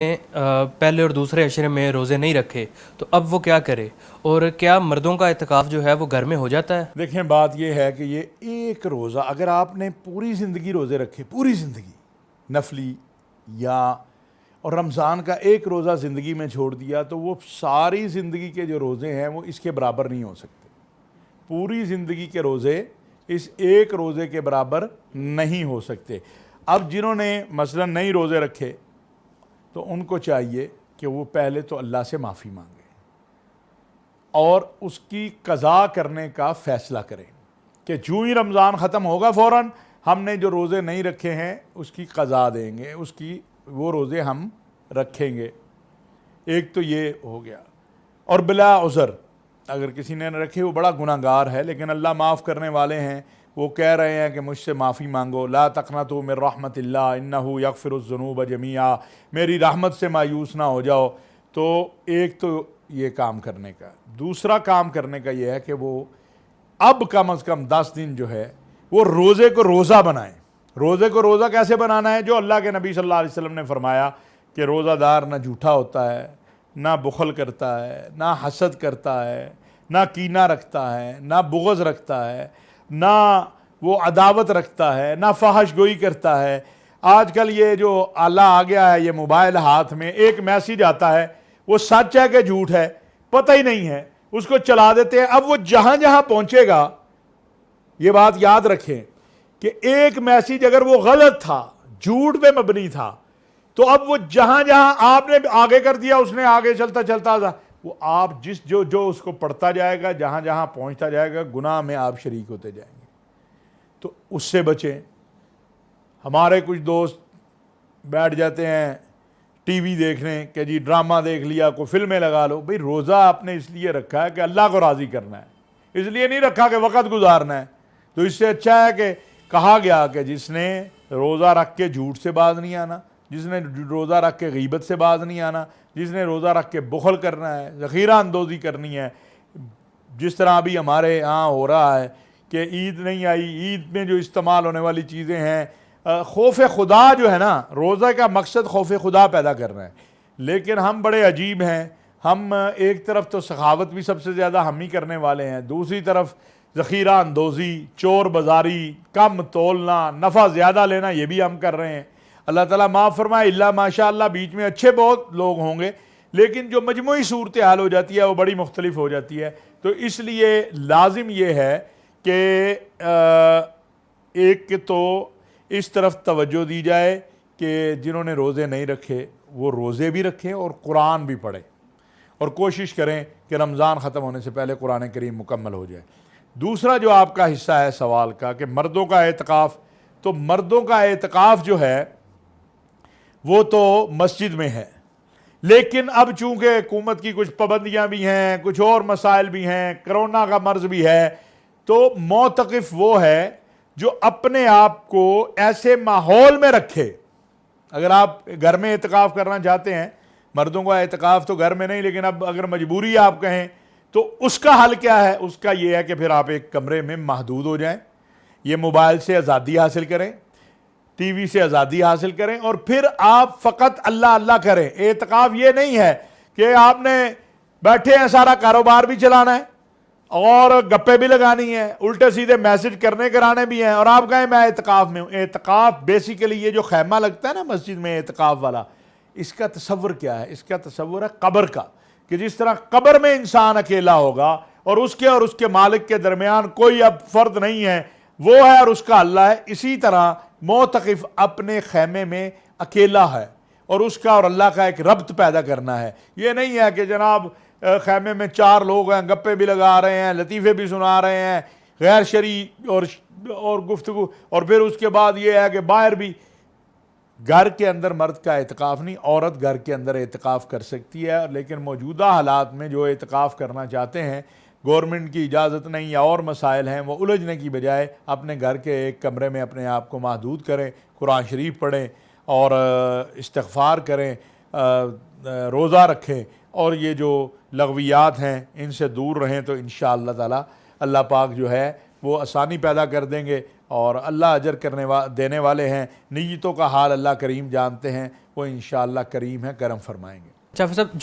پہلے اور دوسرے عشرے میں روزے نہیں رکھے تو اب وہ کیا کرے، اور کیا مردوں کا اعتکاف جو ہے وہ گھر میں ہو جاتا ہے؟ دیکھیں، بات یہ ہے کہ یہ ایک روزہ اگر آپ نے پوری زندگی روزے رکھے، پوری زندگی نفلی یا اور رمضان کا ایک روزہ زندگی میں چھوڑ دیا، تو وہ ساری زندگی کے جو روزے ہیں وہ اس کے برابر نہیں ہو سکتے۔ پوری زندگی کے روزے اس ایک روزے کے برابر نہیں ہو سکتے۔ اب جنہوں نے مثلا نہیں روزے رکھے تو ان کو چاہیے کہ وہ پہلے تو اللہ سے معافی مانگے اور اس کی قضا کرنے کا فیصلہ کریں کہ جو ہی رمضان ختم ہوگا فوراً ہم نے جو روزے نہیں رکھے ہیں اس کی قضا دیں گے، وہ روزے ہم رکھیں گے۔ ایک تو یہ ہو گیا۔ اور بلا عذر اگر کسی نے رکھے وہ بڑا گناہ گار ہے، لیکن اللہ معاف کرنے والے ہیں، وہ کہہ رہے ہیں کہ مجھ سے معافی مانگو، لا تقنطوا من رحمت اللہ انہ یغفر الذنوب جمیعا، میری رحمت سے مایوس نہ ہو جاؤ۔ تو ایک تو یہ کام کرنے کا، دوسرا کام کرنے کا یہ ہے کہ وہ اب کم از کم 10 دن جو ہے وہ روزے کو روزہ بنائیں۔ روزے کو روزہ کیسے بنانا ہے؟ جو اللہ کے نبی صلی اللہ علیہ وسلم نے فرمایا کہ روزہ دار نہ جھوٹا ہوتا ہے، نہ بخل کرتا ہے، نہ حسد کرتا ہے، نہ کینہ رکھتا ہے، نہ بغض رکھتا ہے، نہ وہ عداوت رکھتا ہے، نہ فحش گوئی کرتا ہے۔ آج کل یہ جو آلہ آ گیا ہے، یہ موبائل ہاتھ میں ایک میسیج آتا ہے، وہ سچ ہے کہ جھوٹ ہے پتہ ہی نہیں ہے، اس کو چلا دیتے ہیں۔ اب وہ جہاں جہاں پہنچے گا، یہ بات یاد رکھیں کہ ایک میسیج اگر وہ غلط تھا، جھوٹ پہ مبنی تھا، تو اب وہ جہاں جہاں آپ نے آگے کر دیا، اس نے آگے چلتا چلتا وہ آپ جو اس کو پڑھتا جائے گا، جہاں جہاں پہنچتا جائے گا، گناہ میں آپ شریک ہوتے جائیں گے۔ تو اس سے بچیں۔ ہمارے کچھ دوست بیٹھ جاتے ہیں ٹی وی دیکھنے کہ جی ڈرامہ دیکھ لیا، کوئی فلمیں لگا لو۔ بھئی روزہ آپ نے اس لیے رکھا ہے کہ اللہ کو راضی کرنا ہے، اس لیے نہیں رکھا کہ وقت گزارنا ہے۔ تو اس سے اچھا ہے کہ کہا گیا کہ جس نے روزہ رکھ کے جھوٹ سے باز نہیں آنا، جس نے روزہ رکھ کے غیبت سے باز نہیں آنا، جس نے روزہ رکھ کے بخل کرنا ہے، ذخیرہ اندوزی کرنی ہے، جس طرح ابھی ہمارے ہاں ہو رہا ہے کہ عید نہیں آئی، عید میں جو استعمال ہونے والی چیزیں ہیں، خوف خدا جو ہے نا، روزہ کا مقصد خوف خدا پیدا کرنا ہے، لیکن ہم بڑے عجیب ہیں۔ ہم ایک طرف تو سخاوت بھی سب سے زیادہ ہم ہی کرنے والے ہیں، دوسری طرف ذخیرہ اندوزی، چور بازاری، کم تولنا، نفع زیادہ لینا، یہ بھی ہم کر رہے ہیں۔ اللہ تعالیٰ معاف فرمائے، اللہ ماشاء اللہ بیچ میں اچھے بہت لوگ ہوں گے، لیکن جو مجموعی صورتحال ہو جاتی ہے وہ بڑی مختلف ہو جاتی ہے۔ تو اس لیے لازم یہ ہے کہ ایک تو اس طرف توجہ دی جائے کہ جنہوں نے روزے نہیں رکھے وہ روزے بھی رکھیں اور قرآن بھی پڑھیں، اور کوشش کریں کہ رمضان ختم ہونے سے پہلے قرآن کریم مکمل ہو جائے۔ دوسرا جو آپ کا حصہ ہے سوال کا کہ مردوں کا اعتکاف، تو مردوں کا اعتکاف جو ہے وہ تو مسجد میں ہے، لیکن اب چونکہ حکومت کی کچھ پابندیاں بھی ہیں، کچھ اور مسائل بھی ہیں، کرونا کا مرض بھی ہے، تو معتکف وہ ہے جو اپنے آپ کو ایسے ماحول میں رکھے۔ اگر آپ گھر میں اعتکاف کرنا چاہتے ہیں، مردوں کا اعتکاف تو گھر میں نہیں، لیکن اب اگر مجبوری آپ کہیں تو اس کا حل کیا ہے؟ اس کا یہ ہے کہ پھر آپ ایک کمرے میں محدود ہو جائیں، یہ موبائل سے آزادی حاصل کریں، ٹی وی سے آزادی حاصل کریں، اور پھر آپ فقط اللہ اللہ کریں۔ اعتکاف یہ نہیں ہے کہ آپ نے بیٹھے ہیں سارا کاروبار بھی چلانا ہے اور گپے بھی لگانی ہے، الٹے سیدھے میسج کرنے کرانے بھی ہیں، اور آپ کہیں میں اعتکاف میں ہوں۔ اعتکاف بیسیکلی یہ جو خیمہ لگتا ہے نا مسجد میں اعتکاف والا، اس کا تصور کیا ہے؟ اس کا تصور ہے قبر کا، کہ جس طرح قبر میں انسان اکیلا ہوگا اور اس کے مالک کے درمیان کوئی اب فرد نہیں ہے، وہ ہے اور اس کا اللہ ہے، اسی طرح معتکف اپنے خیمے میں اکیلا ہے اور اس کا اور اللہ کا ایک ربط پیدا کرنا ہے۔ یہ نہیں ہے کہ جناب خیمے میں 4 لوگ ہیں، گپے بھی لگا رہے ہیں، لطیفے بھی سنا رہے ہیں، غیر شرعی اور گفتگو، اور پھر اس کے بعد یہ ہے کہ باہر بھی۔ گھر کے اندر مرد کا اعتکاف نہیں، عورت گھر کے اندر اعتکاف کر سکتی ہے، لیکن موجودہ حالات میں جو اعتکاف کرنا چاہتے ہیں، گورنمنٹ کی اجازت نہیں یا اور مسائل ہیں، وہ الجھنے کی بجائے اپنے گھر کے ایک کمرے میں اپنے آپ کو محدود کریں، قرآن شریف پڑھیں اور استغفار کریں، روزہ رکھیں، اور یہ جو لغویات ہیں ان سے دور رہیں، تو انشاءاللہ تعالی اللہ پاک جو ہے وہ آسانی پیدا کر دیں گے، اور اللہ اجر دینے والے ہیں۔ نیتوں کا حال اللہ کریم جانتے ہیں، وہ انشاءاللہ کریم ہے، کرم فرمائیں گے۔ اچھا حافظ صاحب،